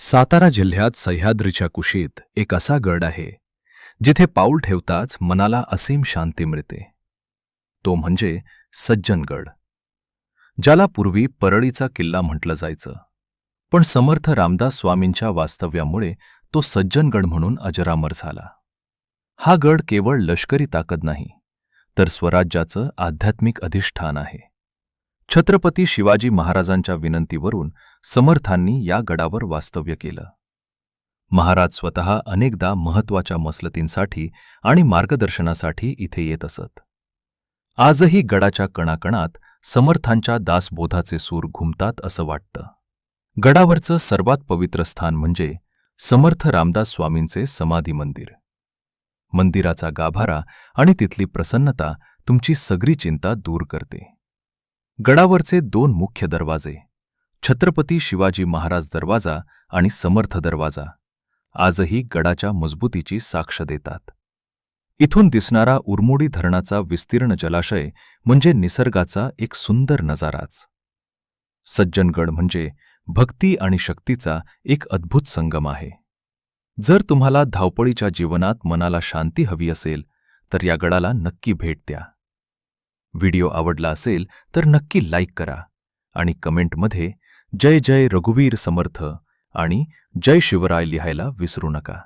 सातारा जिल्ह्यात सह्याद्रीच्या कुशीत एक असा गड आहे जिथे पाऊल ठेवताच मनाला असीम शांती मिळते. तो म्हणजे सज्जनगड, ज्याला पूर्वी परळीचा किल्ला म्हटलं जायचं. पण समर्थ रामदास स्वामींच्या वास्तव्यामुळे तो सज्जनगड म्हणून अजरामर झाला. हा गड केवळ लष्करी ताकद नाही, तर स्वराज्याचं आध्यात्मिक अधिष्ठान आहे. छत्रपती शिवाजी महाराजांच्या विनंतीवरून समर्थांनी या गडावर वास्तव्य केलं. महाराज स्वतः अनेकदा महत्त्वाच्या मसलतींसाठी आणि मार्गदर्शनासाठी इथे येत असत. आजही गडाच्या कणाकणात समर्थांच्या दासबोधाचे सूर घुमतात असं वाटतं. गडावरचं सर्वात पवित्र स्थान म्हणजे समर्थ रामदास स्वामींचे समाधी मंदिर. मंदिराचा गाभारा आणि तिथली प्रसन्नता तुमची सगळी चिंता दूर करते. गडावरचे दोन मुख्य दरवाजे, छत्रपती शिवाजी महाराज दरवाजा आणि समर्थ दरवाजा, आजही गडाच्या मजबूतीची साक्ष देतात. इथून दिसणारा उरमोडी धरणाचा विस्तीर्ण जलाशय म्हणजे निसर्गाचा एक सुंदर नजाराच. सज्जनगड म्हणजे भक्ती आणि शक्तीचा एक अद्भुत संगम आहे. जर तुम्हाला धावपळीच्या जीवनात मनाला शांती हवी असेल तर या गडाला नक्की भेट द्या. व्हिडिओ आवडला असेल तर नक्की लाईक करा आणि कमेंटमध्ये जय जय रघुवीर समर्थ आणि जय शिवराय लिहायला विसरू नका.